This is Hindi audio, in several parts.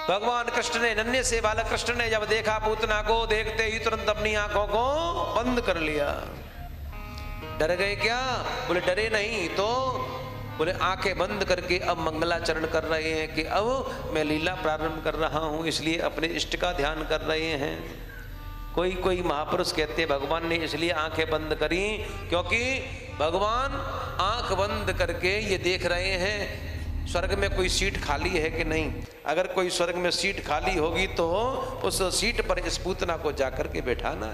भगवान कृष्ण ने, नन्हे से बालक कृष्ण ने जब देखा पूतना को, देखते ही तुरंत अपनी आंखों को बंद कर लिया। डर गए क्या? बोले डरे नहीं तो। बोले आंखें बंद करके अब मंगलाचरण कर रहे हैं कि अब मैं लीला प्रारंभ कर रहा हूं, इसलिए अपने इष्ट का ध्यान कर रहे हैं। कोई कोई महापुरुष कहते हैं भगवान ने इसलिए आंखें बंद करी क्योंकि भगवान आंख बंद करके ये देख रहे हैं स्वर्ग में कोई सीट खाली है कि नहीं। अगर कोई स्वर्ग में सीट खाली होगी तो उस सीट पर इस पूतना को जाकर के बैठाना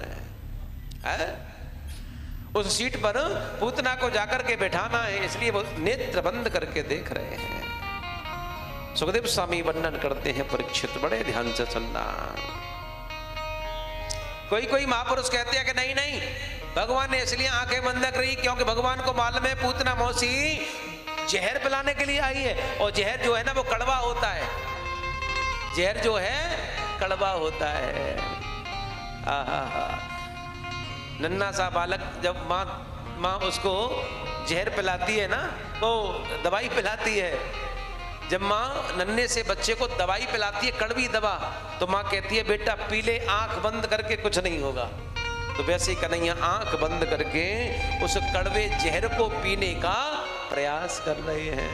है? उस सीट पर पूतना को जाकर के बैठाना है, इसलिए वो नेत्र बंद करके देख रहे हैं। सुखदेव स्वामी वर्णन करते हैं, परीक्षित बड़े ध्यान से सुनना। कोई कोई महापुरुष कहते हैं कि नहीं नहीं, भगवान ने इसलिए आंखें बंद करी क्योंकि भगवान को मालूम है पूतना मौसी जहर पिलाने के लिए आई है, और जहर जो है ना वो कड़वा होता है। जहर जो है कड़वा होता है। आहा, नन्हा सा बालक जब माँ उसको जहर पिलाती है ना, वो दवाई पिलाती है। जब माँ नन्हे से बच्चे को दवाई पिलाती है, कड़वी दवा, तो माँ कहती है बेटा पी ले, आंख बंद करके कुछ नहीं होगा। तो वैसे ही कन्हैया आंख बंद करके उस कड़वे जहर को पीने का प्रयास कर रहे हैं।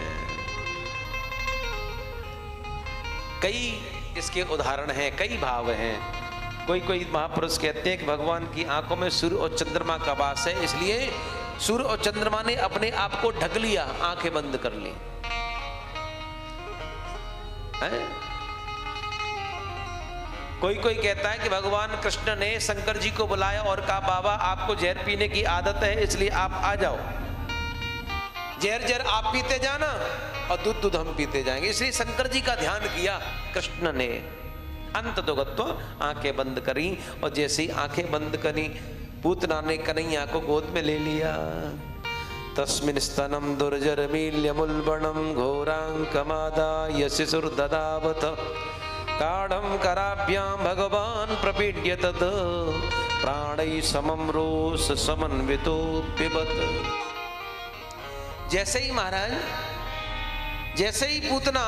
कई इसके उदाहरण हैं, कई भाव हैं। कोई कोई महापुरुष कहते हैं कि भगवान की आंखों में सूर्य और चंद्रमा का वास है, इसलिए सूर्य और चंद्रमा ने अपने आप को ढक लिया, आंखें बंद कर ली। कोई कोई कहता है कि भगवान कृष्ण ने शंकर जी को बुलाया और कहा बाबा आपको जहर पीने की आदत है, इसलिए आप आ जाओ, जहर जहर आप पीते जाना और दूध दूध हम पीते जाएंगे। इसलिए शंकर जी का ध्यान किया कृष्ण ने। अंत दुगत्व आंखें बंद करी, और जैसे ही आंखें बंद करी पूतना ने कन्हैया को गोद में ले लिया। तस्मिन् स्तनं दुर्जरमील्यमुल्बणं घोरांकमादाय शिशुर्ददावत काढ़ं कराभ्यां भगवान प्रपीड्य तत् प्राणैः समं रोष समन्वितो पिबत। जैसे ही महाराज, जैसे ही पूतना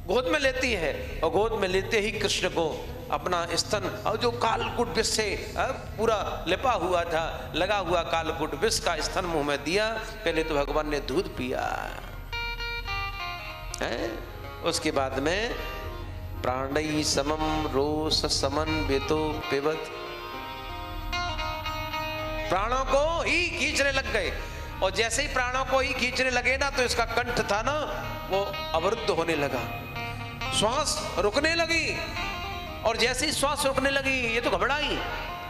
गोद में लेती है, और गोद में लेते ही कृष्ण को अपना स्तन, और जो कालकूट विष से पूरा लिपा हुआ था, लगा हुआ कालकूट विष का स्तन मुंह में दिया। पहले तो भगवान ने दूध पिया है, उसके बाद में प्राणैः समं रोष समन्वितो पिबत, प्राणों को ही खींचने लग गए। और जैसे ही प्राणों को ही खींचने लगे ना, तो इसका कंठ था ना वो अवरुद्ध होने लगा, श्वास रुकने लगी। और जैसे ही श्वास रुकने लगी, ये तो घबराई।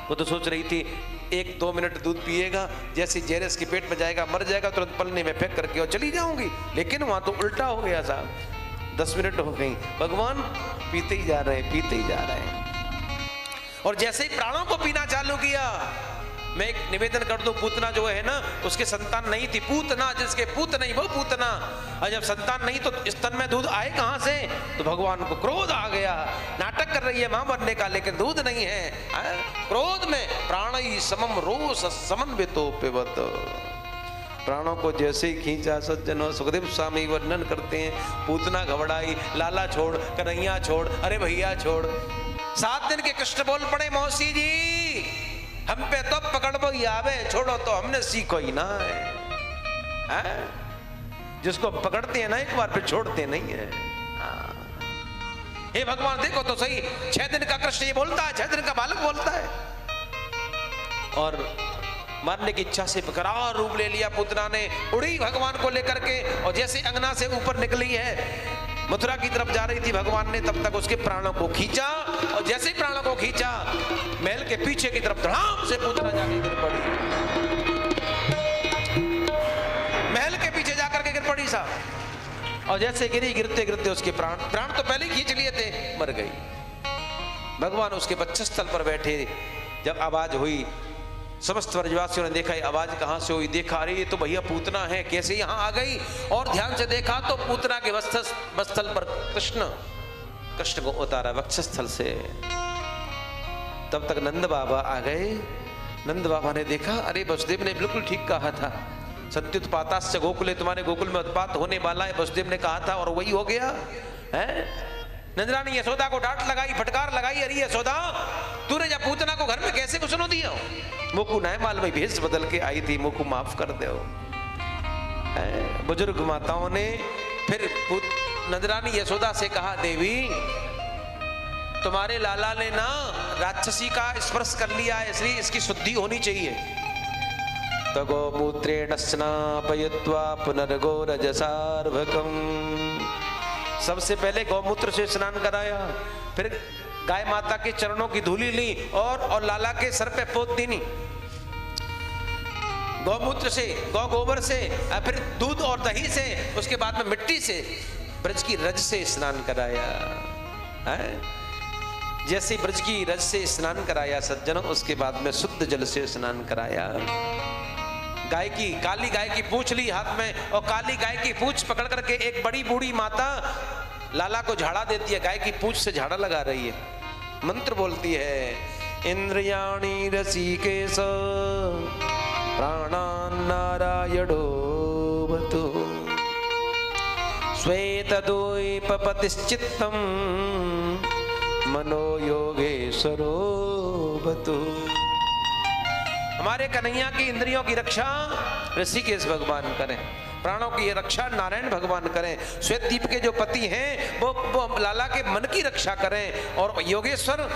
वो तो सोच रही थी 1-2 मिनट दूध पिएगा, जैसे जहर इसके पेट में जाएगा, मर जाएगा, तुरंत पलने में फेंक करके और चली जाऊंगी। लेकिन वहां तो उल्टा हो गया साहब। 10 मिनट हो गई, भगवान पीते ही जा रहे हैं, पीते ही जा रहे हैं। और जैसे ही प्राणों को पीना चालू किया, मैं एक निवेदन कर दूं, पूतना जो है ना उसके संतान नहीं थी। पूतना जिसके पूत नहीं वो पूतना। और जब संतान नहीं तो स्तन में दूध आए कहां से? तो भगवान को क्रोध आ गया। नाटक कर रही है मां बनने का, लेकिन दूध नहीं है। क्रोध में प्राणैः समं रोष समन्वितो पिबत, प्राणों को जैसे ही खींचा सज्जनों, सुखदेव स्वामी वर्णन करते हैं, पूतना घबराई, लाला छोड़, कन्हैया छोड़, अरे भैया छोड़। 7 दिन के कृष्ण बोल पड़े मौसी जी हम पे तो पकड़ ही आवे, छोड़ो तो हमने सीखो ही ना है। जिसको पकड़ते हैं ना एक बार फिर छोड़ते नहीं है। हे भगवान देखो तो सही, 6 दिन का कृष्ण ये बोलता है, 6 दिन का बालक बोलता है। और मारने की इच्छा से बेकरार रूप ले लिया पूतना ने, उड़ी भगवान को लेकर के। और जैसे अंगना से ऊपर निकली है, मथुरा की तरफ जा रही थी, भगवान ने तब तक उसके प्राणों को खींचा। और जैसे ही प्राणों को खींचा, महल के पीछे की तरफ धड़ाम से पूतना जाके गिर पड़ी, महल के पीछे जाकर के गिर पड़ी साहब। और जैसे गिरी, गिरते गिरते उसके प्राण तो पहले ही खींच लिए थे, मर गई। भगवान उसके वक्षस्थल पर बैठे। जब आवाज हुई, समस्त व्रजवासियों ने देखा ये आवाज कहां से हुई। देखा अरे ये तो भैया पूतना है, कैसे यहां आ गई। और ध्यान से देखा तो पूतना के वक्षस्थल पर कृष्ण को उतारा वक्षस्थल से। तब तक नंद बाबा आ गए। नंद बाबा ने देखा अरे वसुदेव ने बिल्कुल ठीक कहा था, सत्युत्पाताश्च गोकुले, तुम्हारे गोकुल में उत्पात होने वाला है, वसुदेव ने कहा था और वही हो गया है। नंदरानी यशोदा को डांट लगाई, फटकार लगाई, अरे यशोदा तूने जब पूतना को घर में कैसे घुसनो दिया? मुकु नए माल में भेष बदल के आई थी, मुकु माफ कर दो। बुजुर्ग माताओं ने फिर नंदरानी यशोदा से कहा, देवी तुम्हारे लाला ने ना राक्षसी का स्पर्श कर लिया है, इसलिए इसकी शुद्धि होनी चाहिए। तो गोमूत्रेण स्नापयित्वा पुनर्गोरजसार्भकम, सबसे पहले गौमूत्र से स्नान कराया, फिर गाय माता के चरणों की धूली ली और लाला के सर पे पोत दी। गौमूत्र से, गौ गोबर से, फिर दूध और दही से, उसके बाद में मिट्टी से, ब्रज की रज से स्नान कराया। जैसे ब्रज की रज से स्नान कराया सज्जनों, उसके बाद में शुद्ध जल से स्नान कराया। गाय की, काली गाय की पूंछ ली हाथ में, और काली गाय की पूंछ पकड़ करके एक बड़ी बूढ़ी माता लाला को झाड़ा देती है, गाय की पूंछ से झाड़ा लगा रही है, मंत्र बोलती है, इंद्रियाणि रसिकेश प्राणान् नारायणो वतु श्वेतद्वैपपतिश्चित्तं मनो योगेश्वरो वतु। हमारे कन्हैया की इंद्रियों की रक्षा ऋषिकेश भगवान करें, प्राणों की रक्षा नारायण भगवान करें, श्वेतदीप के जो पति हैं वो लाला के मन की रक्षा करें, और योगेश्वर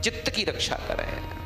चित्त की रक्षा करें।